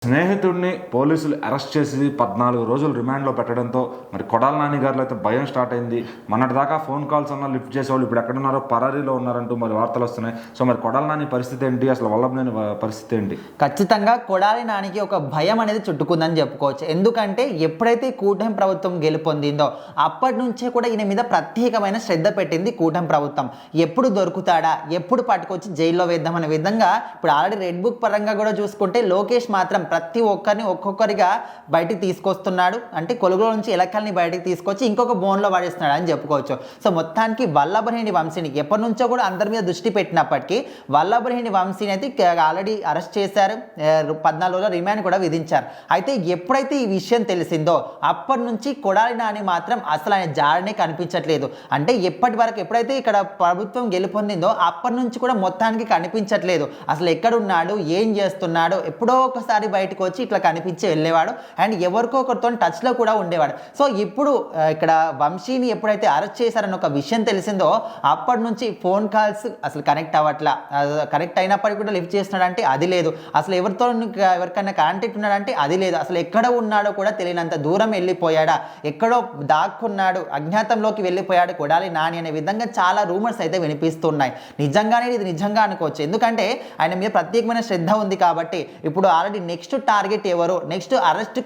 స్నేహితుడిని పోలీసులు అరెస్ట్ చేసి 14 రోజులు రిమాండ్లో పెట్టడంతో మరి కొడాల నాని గారిలో అయితే భయం స్టార్ట్ అయింది. మొన్నటిదాకా ఫోన్ కాల్స్ అన్నా లిఫ్ట్ చేసేవాళ్ళు ఇప్పుడు ఎక్కడున్నారో పరారీలో ఉన్నారంటూ మరి వార్తలు వస్తున్నాయి. సో మరి కొడాల నాని పరిస్థితి ఏంటి, అసలు వల్లభనేని పరిస్థితి ఏంటి? ఖచ్చితంగా కొడాలి నానికి ఒక భయం అనేది చుట్టుకుందని చెప్పుకోవచ్చు. ఎందుకంటే ఎప్పుడైతే కూటమి ప్రభుత్వం గెలుపొందిందో అప్పటి నుంచే కూడా ఈయన మీద ప్రత్యేకమైన శ్రద్ధ పెట్టింది కూటమి ప్రభుత్వం. ఎప్పుడు దొరుకుతాడా, ఎప్పుడు పట్టుకొచ్చి జైల్లో వేద్దామనే విధంగా ఇప్పుడు ఆల్రెడీ రెడ్ బుక్ పరంగా కూడా చూసుకుంటే లోకేష్ మాత్రం ప్రతి ఒక్కరిని ఒక్కొక్కరిగా బయటికి తీసుకొస్తున్నాడు. అంటే కొలుగులో నుంచి ఎలకల్ని బయటికి తీసుకొచ్చి ఇంకొక బోన్లో పడేస్తున్నాడు అని చెప్పుకోవచ్చు. సో మొత్తానికి వల్లభనేని వంశీని ఎప్పటి నుంచో కూడా అందరి మీద దృష్టి పెట్టినప్పటికీ వల్లభనేని వంశీని అయితే ఆల్రెడీ అరెస్ట్ చేశారు. 14 రోజుల రిమాండ్ కూడా విధించారు. అయితే ఎప్పుడైతే ఈ విషయం తెలిసిందో అప్పటి నుంచి కొడాలి నాని మాత్రం అసలు ఆయన జాడనే కనిపించట్లేదు. అంటే ఎప్పటి వరకు ఎప్పుడైతే ఇక్కడ ప్రభుత్వం గెలుపొందిందో అప్పటి నుంచి కూడా మొత్తానికి కనిపించట్లేదు. అసలు ఎక్కడున్నాడు, ఏం చేస్తున్నాడు, ఎప్పుడో ఒకసారి బయటకు వచ్చి ఇట్లా కనిపించి వెళ్ళేవాడు అండ్ ఎవరికో ఒకరితో టచ్లో కూడా ఉండేవాడు. సో ఇప్పుడు ఇక్కడ వంశీని ఎప్పుడైతే అరెస్ట్ చేశారని ఒక విషయం తెలిసిందో అప్పటి నుంచి ఫోన్ కాల్స్ అసలు కనెక్ట్ అవ్వట్లా. కనెక్ట్ అయినప్పటికీ కూడా లిఫ్ట్ చేస్తున్నాడంటే అది లేదు. అసలు ఎవరికైనా కాంటాక్ట్ ఉన్నాడంటే అది లేదు. అసలు ఎక్కడ ఉన్నాడో కూడా తెలియనంత దూరం వెళ్ళిపోయాడా, ఎక్కడో దాక్కున్నాడు, అజ్ఞాతంలోకి వెళ్ళిపోయాడు కొడాలి నాని అనే విధంగా చాలా రూమర్స్ అయితే వినిపిస్తున్నాయి. నిజంగానే ఇది నిజంగా అనుకోవచ్చు. ఎందుకంటే ఆయన మీద ప్రత్యేకమైన శ్రద్ధ ఉంది కాబట్టి. ఇప్పుడు ఆల్రెడీ నెక్స్ట్ టార్గెట్ ఎవరు, నెక్స్ట్ అరెస్ట్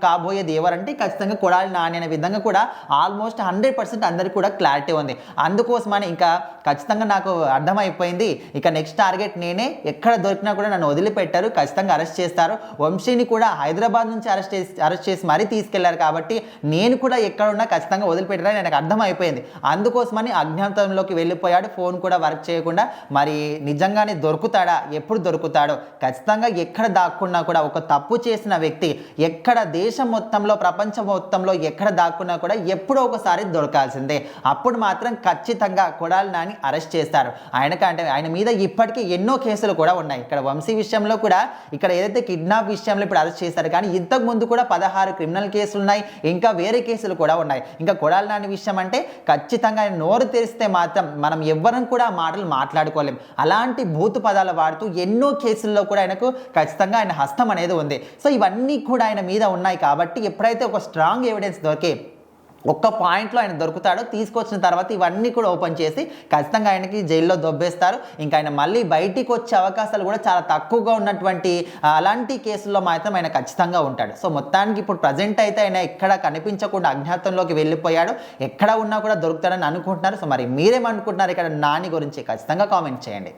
కాబోయేది ఎవరంటే ఖచ్చితంగా కొడాలి నాని అనే విధంగా కూడా ఆల్మోస్ట్ 100% అందరికీ కూడా క్లారిటీ ఉంది. అందుకోసమని ఇంకా ఖచ్చితంగా నాకు అర్థమైపోయింది, ఇక నెక్స్ట్ టార్గెట్ నేనే, ఎక్కడ దొరికినా కూడా నన్ను వదిలిపెట్టారు, ఖచ్చితంగా అరెస్ట్ చేస్తారు. వంశీని కూడా హైదరాబాద్ నుంచి అరెస్ట్ చేసి మరీ తీసుకెళ్లారు కాబట్టి నేను కూడా ఎక్కడున్నా ఖచ్చితంగా వదిలిపెట్టారని నాకు అర్థమైపోయింది. అందుకోసమని అజ్ఞాతంలోకి వెళ్ళిపోయాడు, ఫోన్ కూడా వర్క్ చేయకుండా. మరి నిజంగానే దొరుకుతాడా, ఎప్పుడు దొరుకుతాడో, ఖచ్చితంగా ఎక్కడ దాక్కున్నా కూడా ఒక తప్పు చేసిన వ్యక్తి ఎక్కడ దేశం మొత్తంలో ప్రపంచం మొత్తంలో ఎక్కడ దాక్కున్నా కూడా ఎప్పుడో ఒకసారి దొరకాల్సిందే. అప్పుడు మాత్రం ఖచ్చితంగా కొడాలి నాని అరెస్ట్ చేస్తారు. ఆయన మీద ఇప్పటికీ ఎన్నో కేసులు కూడా ఉన్నాయి. ఇక్కడ వంశీ విషయంలో కూడా ఇక్కడ ఏదైతే కిడ్నాప్ విషయంలో ఇప్పుడు అరెస్ట్ చేశారు, కానీ ఇంతకు ముందు కూడా 16 క్రిమినల్ కేసులు ఉన్నాయి, ఇంకా వేరే కేసులు కూడా ఉన్నాయి. ఇంకా కొడాలి నాని విషయం అంటే ఖచ్చితంగా ఆయన నోరు తెరిస్తే మాత్రం మనం ఎవ్వరం కూడా ఆ మాటలు మాట్లాడుకోలేం. అలాంటి భూతు పదాలు వాడుతూ ఎన్నో కేసుల్లో కూడా ఆయనకు ఖచ్చితంగా ఆయన హస్తం అనేది ఉంది. సో ఇవన్నీ కూడా ఆయన మీద ఉన్నాయి కాబట్టి ఎప్పుడైతే ఒక స్ట్రాంగ్ ఎవిడెన్స్ దొరికి ఒక్క పాయింట్లో ఆయన దొరుకుతాడో తీసుకొచ్చిన తర్వాత ఇవన్నీ కూడా ఓపెన్ చేసి ఖచ్చితంగా ఆయనకి జైల్లో దొబ్బేస్తారు. ఇంకా ఆయన మళ్ళీ బయటికి వచ్చే అవకాశాలు కూడా చాలా తక్కువగా ఉన్నటువంటి అలాంటి కేసుల్లో మాత్రం ఆయన ఖచ్చితంగా ఉంటాడు. సో మొత్తానికి ఇప్పుడు ప్రజెంట్ అయితే ఆయన ఎక్కడ కనిపించకుండా అజ్ఞాతంలోకి వెళ్ళిపోయాడు. ఎక్కడ ఉన్నా కూడా దొరుకుతాడని అనుకుంటున్నారు. సో మరి మీరేమనుకుంటున్నారు ఇక్కడ నాని గురించి ఖచ్చితంగా కామెంట్ చేయండి.